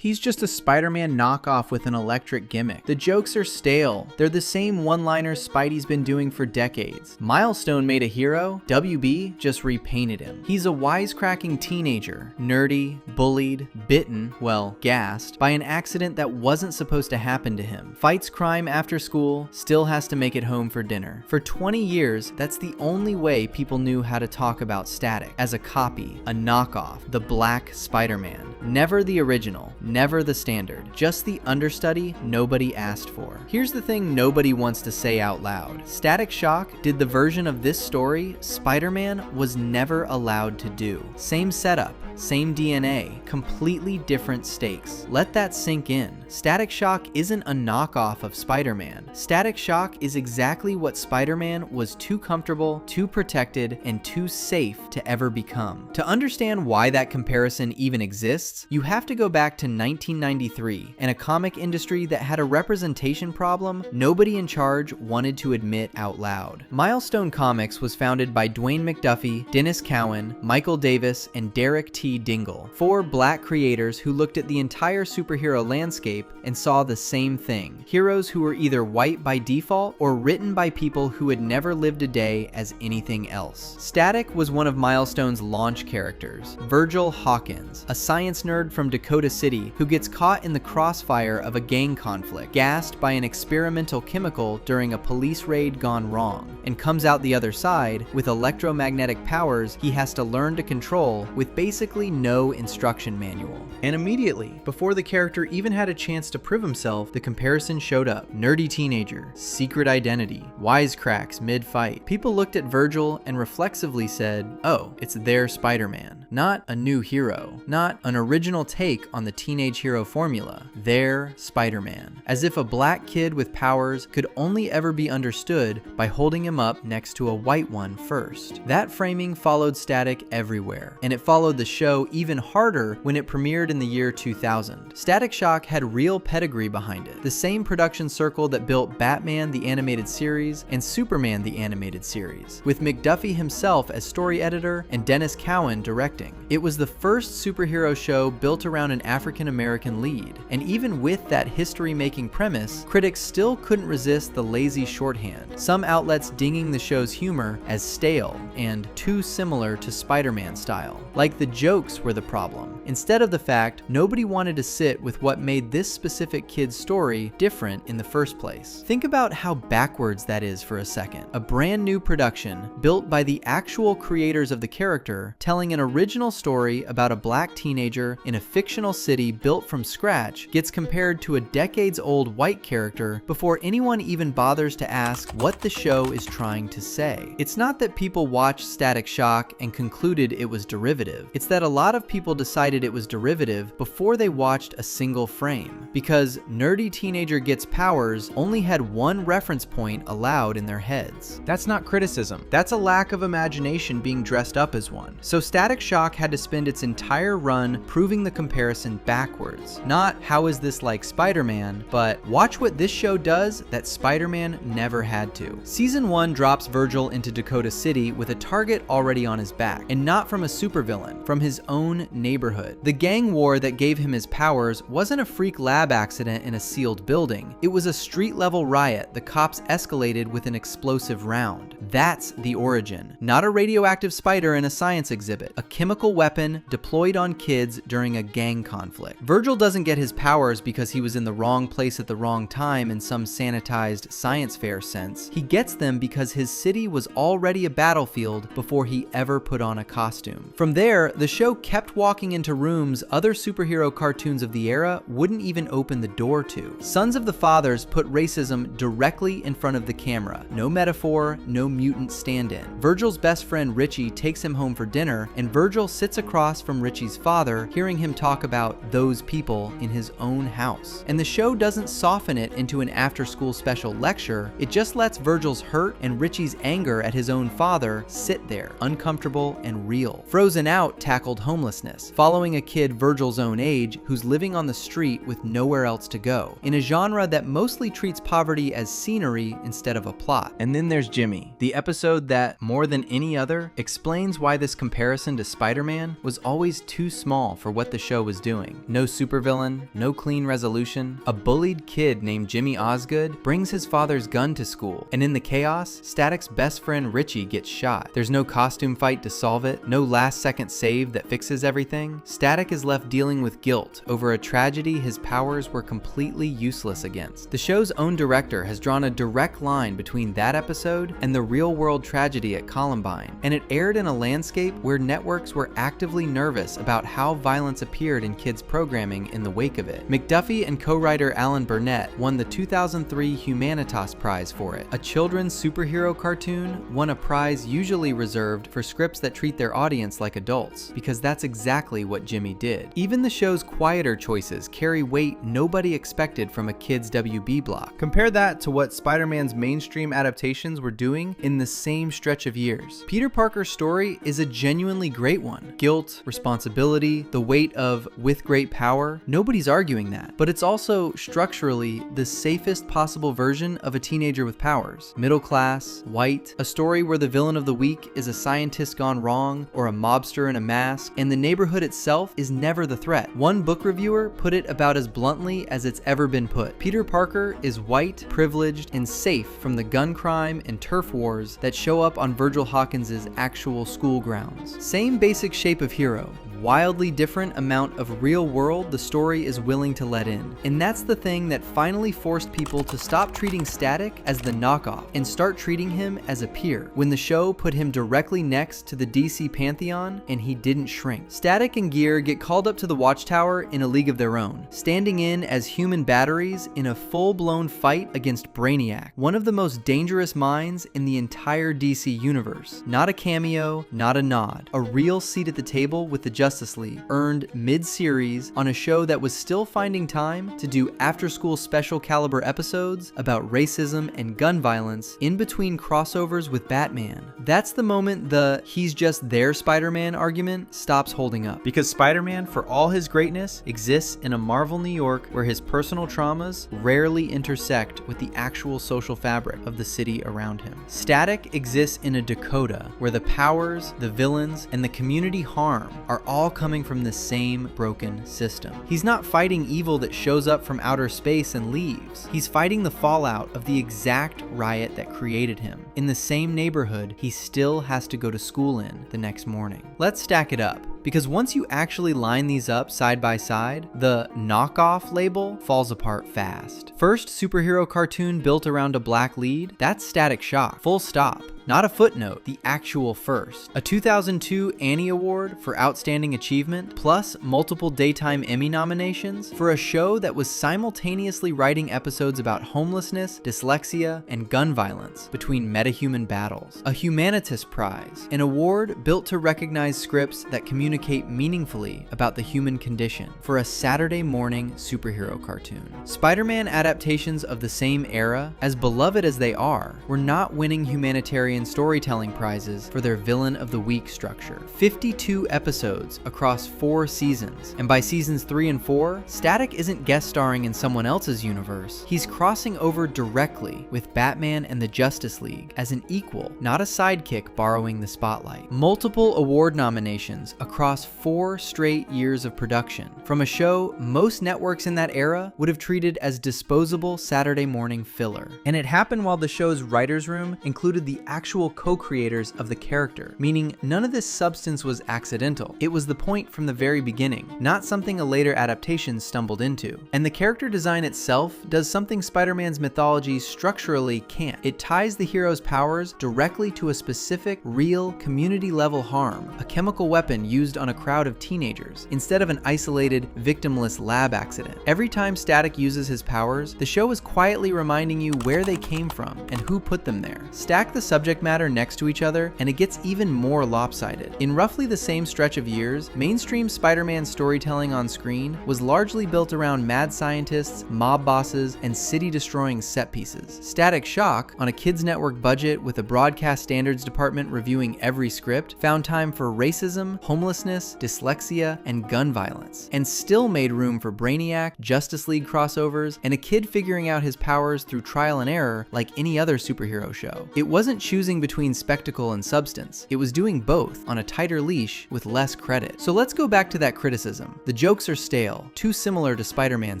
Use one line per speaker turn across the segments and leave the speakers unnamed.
He's just a Spider-Man knockoff with an electric gimmick. The jokes are stale. They're the same one-liners Spidey's been doing for decades. Milestone made a hero, WB just repainted him. He's a wisecracking teenager, nerdy, bullied, bitten, well, gassed, by an accident that wasn't supposed to happen to him. Fights crime after school, still has to make it home for dinner. For 20 years, that's the only way people knew how to talk about Static, as a copy, a knockoff, the Black Spider-Man. Never the original. Never the standard, just the understudy nobody asked for. Here's the thing nobody wants to say out loud. Static Shock did the version of this story Spider-Man was never allowed to do. Same setup, same DNA, completely different stakes. Let that sink in. Static Shock isn't a knockoff of Spider-Man. Static Shock is exactly what Spider-Man was too comfortable, too protected, and too safe to ever become. To understand why that comparison even exists, you have to go back to 1993 and a comic industry that had a representation problem nobody in charge wanted to admit out loud. Milestone Comics was founded by Dwayne McDuffie, Dennis Cowan, Michael Davis, and Derek T. Dingle, 4 black creators who looked at the entire superhero landscape and saw the same thing. Heroes who were either white by default or written by people who had never lived a day as anything else. Static was one of Milestone's launch characters, Virgil Hawkins, a science nerd from Dakota City who gets caught in the crossfire of a gang conflict, gassed by an experimental chemical during a police raid gone wrong, and comes out the other side with electromagnetic powers he has to learn to control with basically no instruction manual. And immediately, before the character even had a chance to prove himself, the comparison showed up. Nerdy teenager, secret identity, wisecracks mid-fight. People looked at Virgil and reflexively said, oh, it's their Spider-Man. Not a new hero, not an original take on the teenage hero formula, their Spider-Man. As if a black kid with powers could only ever be understood by holding him up next to a white one first. That framing followed Static everywhere, and it followed the show even harder when it premiered in the year 2000. Static Shock had real pedigree behind it, the same production circle that built Batman the Animated Series and Superman the Animated Series, with McDuffie himself as story editor and Dennis Cowan directing. It was the first superhero show built around an African-American lead, and even with that history-making premise, critics still couldn't resist the lazy shorthand, some outlets dinging the show's humor as stale and too similar to Spider-Man style. Like the jokes were the problem, instead of the fact nobody wanted to sit with what made this specific kid's story different in the first place. Think about how backwards that is for a second. A brand new production, built by the actual creators of the character, telling an original story about a black teenager in a fictional city built from scratch, gets compared to a decades-old white character before anyone even bothers to ask what the show is trying to say. It's not that people watched Static Shock and concluded it was derivative. It's that a lot of people decided it was derivative before they watched a single frame, because nerdy teenager gets powers only had one reference point allowed in their heads. That's not criticism. That's a lack of imagination being dressed up as one. So Static Shock had to spend its entire run proving the comparison backwards. Not how is this like Spider-Man, but watch what this show does that Spider-Man never had to. Season 1 drops Virgil into Dakota City with a target already on his back, and not from a supervillain, from his own neighborhood. The gang war that gave him his powers wasn't a freak lab accident in a sealed building. It was a street-level riot the cops escalated with an explosive round. That's the origin. Not a radioactive spider in a science exhibit. A chemical weapon deployed on kids during a gang conflict. Virgil doesn't get his powers because he was in the wrong place at the wrong time in some sanitized science fair sense. He gets them because his city was already a battlefield before he ever put on a costume. From there, the show kept walking into rooms other superhero cartoons of the era wouldn't even open the door to. Sons of the Fathers put racism directly in front of the camera. No metaphor, no mutant stand-in. Virgil's best friend Richie takes him home for dinner, and Virgil sits across from Richie's father, hearing him talk about those people in his own house. And the show doesn't soften it into an after-school special lecture, it just lets Virgil's hurt and Richie's anger at his own father sit there, uncomfortable and real. Frozen Out tackled tackled homelessness, following a kid Virgil's own age who's living on the street with nowhere else to go, in a genre that mostly treats poverty as scenery instead of a plot. And then there's Jimmy, the episode that, more than any other, explains why this comparison to Spider-Man was always too small for what the show was doing. No supervillain, no clean resolution. A bullied kid named Jimmy Osgood brings his father's gun to school, and in the chaos, Static's best friend Richie gets shot. There's no costume fight to solve it, no last-second save that fixes everything. Static is left dealing with guilt over a tragedy his powers were completely useless against. The show's own director has drawn a direct line between that episode and the real-world tragedy at Columbine, and it aired in a landscape where networks were actively nervous about how violence appeared in kids' programming in the wake of it. McDuffie and co-writer Alan Burnett won the 2003 Humanitas Prize for it. A children's superhero cartoon won a prize usually reserved for scripts that treat their audience like adults, because that's exactly what Jimmy did. Even the show's quieter choices carry weight nobody expected from a kid's WB block. Compare that to what Spider-Man's mainstream adaptations were doing in the same stretch of years. Peter Parker's story is a genuinely great one. Guilt, responsibility, the weight of with great power, nobody's arguing that. But it's also structurally the safest possible version of a teenager with powers. Middle class, white, a story where the villain of the week is a scientist gone wrong or a mobster in a mask, and the neighborhood itself is never the threat. One book reviewer put it about as bluntly as it's ever been put. Peter Parker is white, privileged, and safe from the gun crime and turf wars that show up on Virgil Hawkins' actual school grounds. Same basic shape of hero, wildly different amount of real world the story is willing to let in. And that's the thing that finally forced people to stop treating Static as the knockoff and start treating him as a peer, when the show put him directly next to the DC Pantheon and he didn't shrink. Static and Gear get called up to the Watchtower in a league of their own, standing in as human batteries in a full-blown fight against Brainiac, one of the most dangerous minds in the entire DC universe. Not a cameo, not a nod, a real seat at the table with the Justice League, earned mid-series on a show that was still finding time to do after-school special caliber episodes about racism and gun violence in between crossovers with Batman. That's the moment the "he's just their Spider-Man" argument stops holding up. Because Spider-Man, for all his greatness, exists in a Marvel New York where his personal traumas rarely intersect with the actual social fabric of the city around him. Static exists in a Dakota where the powers, the villains, and the community harm are all coming from the same broken system. He's not fighting evil that shows up from outer space and leaves. He's fighting the fallout of the exact riot that created him, in the same neighborhood he still has to go to school in the next morning. Let's stack it up, because once you actually line these up side by side, the knockoff label falls apart fast. First superhero cartoon built around a black lead, that's Static Shock, full stop. Not a footnote, the actual first. A 2002 Annie Award for Outstanding Achievement, plus multiple Daytime Emmy nominations for a show that was simultaneously writing episodes about homelessness, dyslexia, and gun violence between metahuman battles. A Humanitas Prize, an award built to recognize scripts that communicate meaningfully about the human condition, for a Saturday morning superhero cartoon. Spider-Man adaptations of the same era, as beloved as they are, were not winning humanitarian storytelling prizes for their villain of the week structure. 52 episodes across 4 seasons, and by seasons 3 and 4, Static isn't guest starring in someone else's universe. He's crossing over directly with Batman and the Justice League as an equal, not a sidekick borrowing the spotlight. Multiple award nominations across 4 straight years of production, from a show most networks in that era would have treated as disposable Saturday morning filler. And it happened while the show's writer's room included the actual co-creators of the character, meaning none of this substance was accidental. It was the point from the very beginning, not something a later adaptation stumbled into. And the character design itself does something Spider-Man's mythology structurally can't. It ties the hero's powers directly to a specific, real, community-level harm, a chemical weapon used on a crowd of teenagers, instead of an isolated, victimless lab accident. Every time Static uses his powers, the show is quietly reminding you where they came from and who put them there. Stack the subject subject matter next to each other, and it gets even more lopsided. In roughly the same stretch of years, mainstream Spider-Man storytelling on screen was largely built around mad scientists, mob bosses, and city-destroying set pieces. Static Shock, on a kids' network budget with a broadcast standards department reviewing every script, found time for racism, homelessness, dyslexia, and gun violence, and still made room for Brainiac, Justice League crossovers, and a kid figuring out his powers through trial and error like any other superhero show. It wasn't choosing between spectacle and substance. It was doing both on a tighter leash with less credit. So let's go back to that criticism. The jokes are stale, too similar to Spider-Man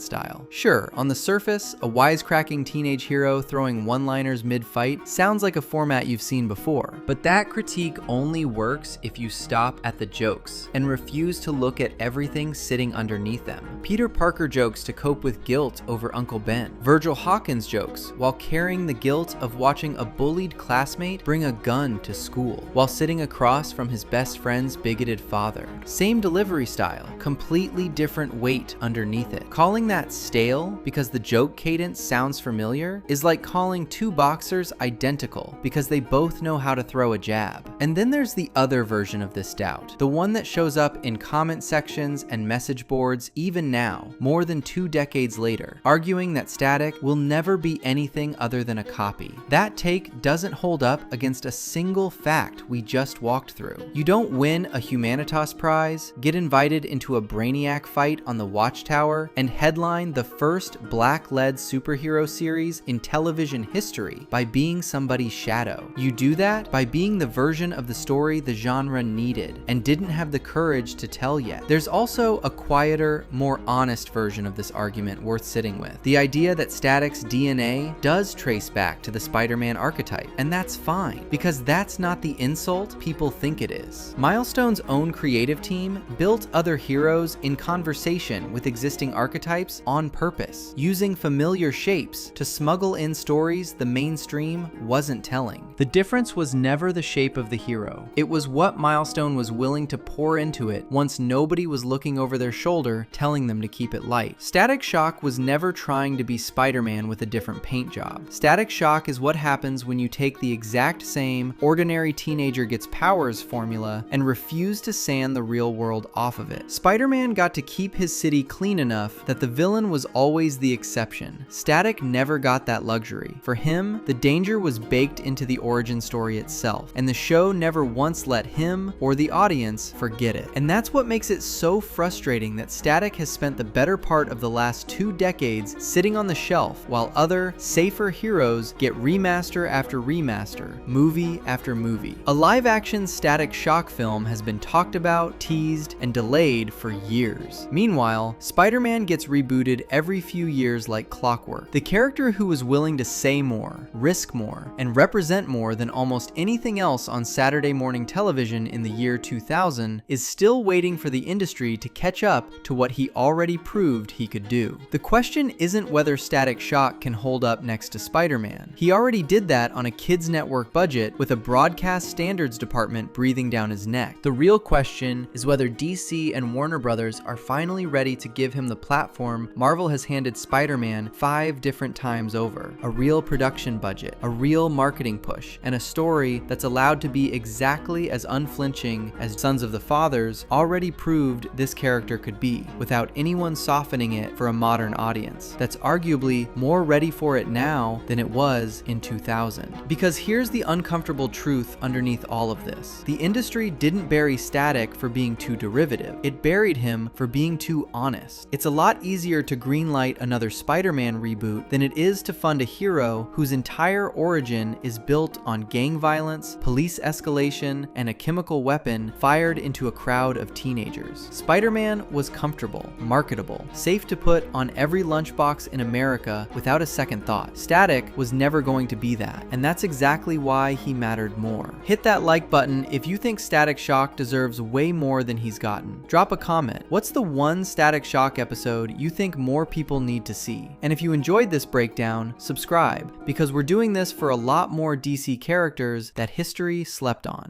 style. Sure, on the surface, a wisecracking teenage hero throwing one-liners mid-fight sounds like a format you've seen before, but that critique only works if you stop at the jokes and refuse to look at everything sitting underneath them. Peter Parker jokes to cope with guilt over Uncle Ben. Virgil Hawkins jokes while carrying the guilt of watching a bullied classmate bring a gun to school while sitting across from his best friend's bigoted father. Same delivery style, completely different weight underneath it. Calling that stale because the joke cadence sounds familiar is like calling two boxers identical because they both know how to throw a jab. And then there's the other version of this doubt, the one that shows up in comment sections and message boards even now, more than 2 decades later, arguing that Static will never be anything other than a copy. That take doesn't hold up against a single fact we just walked through. You don't win a Humanitas Prize, get invited into a Brainiac fight on the Watchtower, and headline the first black-led superhero series in television history by being somebody's shadow. You do that by being the version of the story the genre needed and didn't have the courage to tell yet. There's also a quieter, more honest version of this argument worth sitting with. The idea that Static's DNA does trace back to the Spider-Man archetype, and that's fine, because that's not the insult people think it is. Milestone's own creative team built other heroes in conversation with existing archetypes on purpose, using familiar shapes to smuggle in stories the mainstream wasn't telling. The difference was never the shape of the hero. It was what Milestone was willing to pour into it once nobody was looking over their shoulder telling them to keep it light. Static Shock was never trying to be Spider-Man with a different paint job. Static Shock is what happens when you take the exact same ordinary teenager gets powers formula and refuse to sand the real world off of it. Spider-Man got to keep his city clean enough that the villain was always the exception. Static never got that luxury. For him, the danger was baked into the origin story itself, and the show never once let him or the audience forget it. And that's what makes it so frustrating that Static has spent the better part of the last 2 decades sitting on the shelf while other, safer heroes get remaster after remaster, movie after movie. A live-action Static Shock film has been talked about, teased, and delayed for years. Meanwhile, Spider-Man gets rebooted every few years like clockwork. The character who was willing to say more, risk more, and represent more than almost anything else on Saturday morning television in the year 2000 is still waiting for the industry to catch up to what he already proved he could do. The question isn't whether Static Shock can hold up next to Spider-Man. He already did that on a kids' network budget with a broadcast standards department breathing down his neck. The real question is whether DC and Warner Brothers are finally ready to give him the platform Marvel has handed Spider-Man 5 different times over. A real production budget, a real marketing push, and a story that's allowed to be exactly as unflinching as Sons of the Fathers already proved this character could be, without anyone softening it for a modern audience that's arguably more ready for it now than it was in 2000. Because here's the uncomfortable truth underneath all of this. The industry didn't bury Static for being too derivative. It buried him for being too honest. It's a lot easier to greenlight another Spider-Man reboot than it is to fund a hero whose entire origin is built on gang violence, police escalation, and a chemical weapon fired into a crowd of teenagers. Spider-Man was comfortable, marketable, safe to put on every lunchbox in America without a second thought. Static was never going to be that, and that's exactly why he mattered more. Hit that like button if you think Static Shock deserves way more than he's gotten. Drop a comment. What's the one Static Shock episode you think more people need to see? And if you enjoyed this breakdown, subscribe, because we're doing this for a lot more DC characters that history slept on.